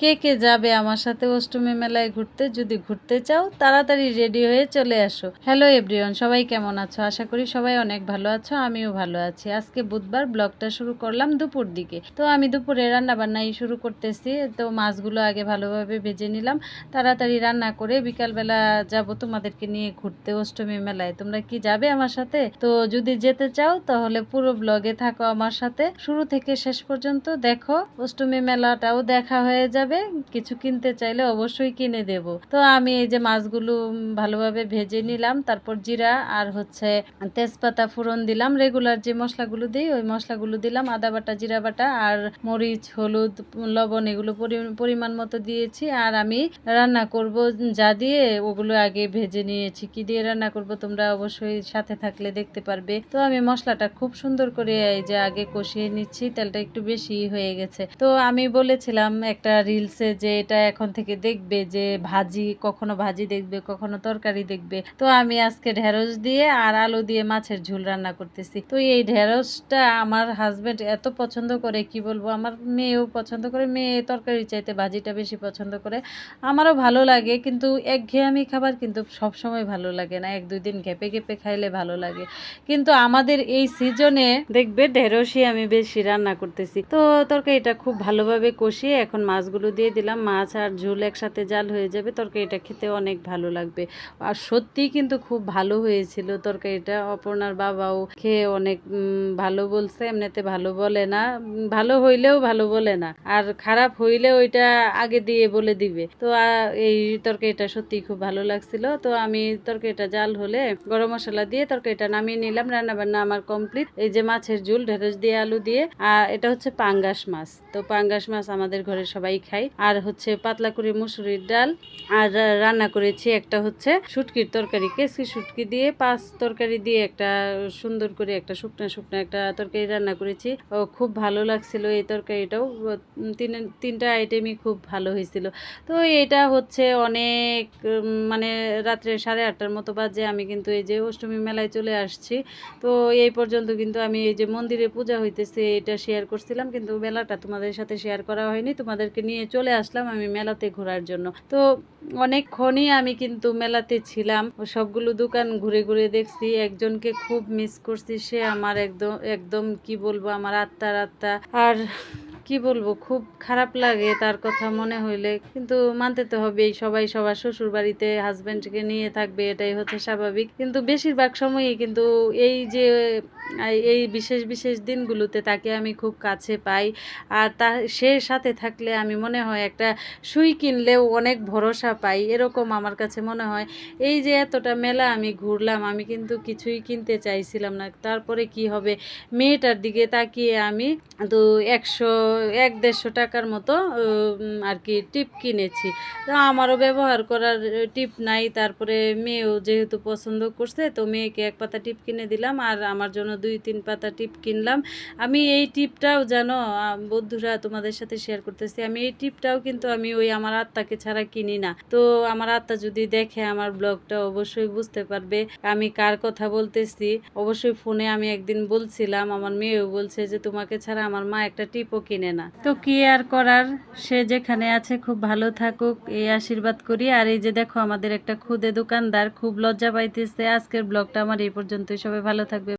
কে কে যাবে আমার সাথে অষ্টমী মেলায় ঘুরতে? যদি ঘুরতে চাও তাড়াতাড়ি রেডি হয়ে চলে আসো। হ্যালো এভরিওয়ান, সবাই কেমন আছো? আশা করি সবাই অনেক ভালো আছো, আমিও ভালো আছি। আজকে বুধবার, ব্লগটা শুরু করলাম দুপুর দিকে। তো আমি দুপুরে রান্না বান্নাই শুরু করতেছি। তো মাছগুলো আগে ভালোভাবে ভেজে নিলাম, তাড়াতাড়ি রান্না করে বিকালবেলা যাব তোমাদেরকে নিয়ে ঘুরতে অষ্টমী মেলায়। তোমরা কি যাবে আমার সাথে? তো যদি যেতে চাও তাহলে পুরো ব্লগে থাকো আমার সাথে, শুরু থেকে শেষ পর্যন্ত দেখো। অষ্টমী মেলাটাও দেখা হয়ে যাবে, কিছু কিনতে চাইলে অবশ্যই কিনে দেব। তো আমি এই যে মাছগুলো ভালোভাবে ভেজে নিলাম, তারপর জিরা আর হচ্ছে তেজপাতা ফোড়ন দিলাম, রেগুলার যে মশলাগুলো দিই ওই মশলাগুলো দিলাম, আদা বাটা, জিরা বাটা আর মরিচ, হলুদ, লবণ এগুলো পরিমাণ মতো দিয়েছি। আর আমি রান্না করব যা দিয়ে ওগুলো আগে ভেজে নিয়েছি। কি দিয়ে রান্না করব তোমরা অবশ্যই সাথে থাকলে দেখতে পারবে। তো আমি মশলাটা খুব সুন্দর করে এই যে আগে কষিয়ে নিচ্ছি, তেলটা একটু বেশি হয়ে গেছে। তো আমি বলেছিলাম একটা রিলসে যে এটা এখন থেকে দেখবে যে কখনো ভাজি দেখবে, কখনো তরকারি দেখবে। তো আমি আজকে ঢেঁড়স দিয়ে আর আলু দিয়ে মাছের ঝোল রান্না করতেছি। তো এই ঢেঁড়সটা আমার হাজবেন্ড এত পছন্দ করে, কি বলবো, আমার মেয়েও পছন্দ করে। মেয়ে তরকারি চাইতে ভাজিটা বেশি পছন্দ করে, আমারও ভালো লাগে। কিন্তু একঘেয়েমি খাবার কিন্তু সব সময় ভালো লাগে না, এক দুই দিন ঘেপে ঘেপে খাইলে ভালো লাগে। কিন্তু আমাদের এই সিজনে দেখবে ঢেঁড়সই আমি বেশি রান্না করতেছি। তো তরকারিটা খুব ভালোভাবে কষিয়ে এখন মাছগুলো দিয়ে দিলাম। মাছ আর ঝোল একসাথে জাল হয়ে যাবে, তরকারিটা খেতে অনেক ভালো লাগবে। আর সত্যিই কিন্তু খুব ভালো হয়েছিল তরকারিটা। অপর্ণার বাবাও খেয়ে অনেক ভালো বলছে। এমনিতে ভালো বলে না, ভালো হইলেও ভালো বলে না, আর খারাপ হইলে ওইটা আগে দিয়ে বলে দিবে। তো এই তরকারিটা সত্যি খুব ভালো লাগছিল। তো আমি তরকারিটা জাল হলে গরম মশলা দিয়ে তরকারিটা নামিয়ে নিলাম। রান্না বান্না আমার কমপ্লিট। এই যে মাছের ঝোল ঢেঁড়স দিয়ে আলু দিয়ে, আর এটা হচ্ছে পাঙ্গাস মাছ। তো পাঙ্গাস মাছ আমাদের ঘরে সবাই খায়। আর হচ্ছে পাতলা করে মুসুরির ডাল, আর রান্না করেছি একটা হচ্ছে শুটকির তরকারি, কেসকি শুটকি দিয়ে 5 তরকারি দিয়ে একটা সুন্দর করে একটা শুকনা শুকনা একটা তরকারি রান্না করেছি। ও খুব ভালো লাগছিল এই তরকারিটাও। তিনটা আইটেমই খুব ভালো হয়েছিল। তো এটা হচ্ছে অনেক মানে রাত্রে 8:30টার মতো বাজে। আমি কিন্তু এই যে অষ্টমী মেলায় চলে আসছি। তো এই পর্যন্ত কিন্তু আমি এই যে মন্দিরে পূজা হইতেছে এটা শেয়ার করছিলাম, কিন্তু মেলাটা তোমাদের সাথে শেয়ার করা হয়নি। তোমাদেরকে নিয়ে চলে আসলাম আমি মেলাতে ঘোরার জন্য। তো অনেকক্ষণই আমি কিন্তু মেলাতে ছিলাম, সবগুলো দোকান ঘুরে ঘুরে দেখছি। একজনকে খুব মিস করছি, সে আমার একদম একদম কি বলবো, আমার আত্মার আত্মা। আর কি বলবো, খুব খারাপ লাগে তার কথা মনে হইলে, কিন্তু মানতে তো হবেই। সবাই সবার শ্বশুর বাড়িতে হাজবেন্ডকে নিয়ে থাকবে, এটাই হচ্ছে স্বাভাবিক। কিন্তু বেশিরভাগ সময়ই কিন্তু এই যে এই বিশেষ বিশেষ দিনগুলোতে তাকে আমি খুব কাছে পাই। আর সে সাথে থাকলে আমি মনে হয় একটা সুই কিনলেও অনেক ভরসা পাই, এরকম আমার কাছে মনে হয়। এই যে এতটা মেলা আমি ঘুরলাম, আমি কিন্তু কিছুই কিনতে চাইছিলাম না। তারপরে কি হবে, মেয়েটার দিকে তাকিয়ে আমি তো 100-150 টাকার মতো আর কি টিপ কিনেছি। তো আমারও ব্যবহার করার টিপ নাই। তারপরে মেয়েও যেহেতু পছন্দ করছে, তো মেয়েকে 1 পাতা টিপ কিনে দিলাম আর আমার জন্য 2-3 পাতা টিপ কিনলাম। আমি এই টিপটাও জানো বন্ধুরা তোমাদের সাথে শেয়ার করতেছি, আমি এই টিপটাও কিন্তু আমি ওই আমার আত্মাকে ছাড়া কিনি না। তো আমার আত্মা যদি দেখে আমার ব্লগটা অবশ্যই বুঝতে পারবে আমি কার কথা বলতেছি। অবশ্যই ফোনে আমি একদিন বলছিলাম, আমার মেয়েও বলছে যে তোমাকে ছাড়া আমার মা একটা টিপও কিনে না। তো কি আর করার, সে যেখানে আছে খুব ভালো থাকুক এই আশীর্বাদ করি। আর এই যে দেখো আমাদের একটা খুদে দোকানদার খুব লজ্জা পাইতেছে। আজকের ব্লগটা আমার এই পর্যন্তই, সবাই ভালো থাকবে।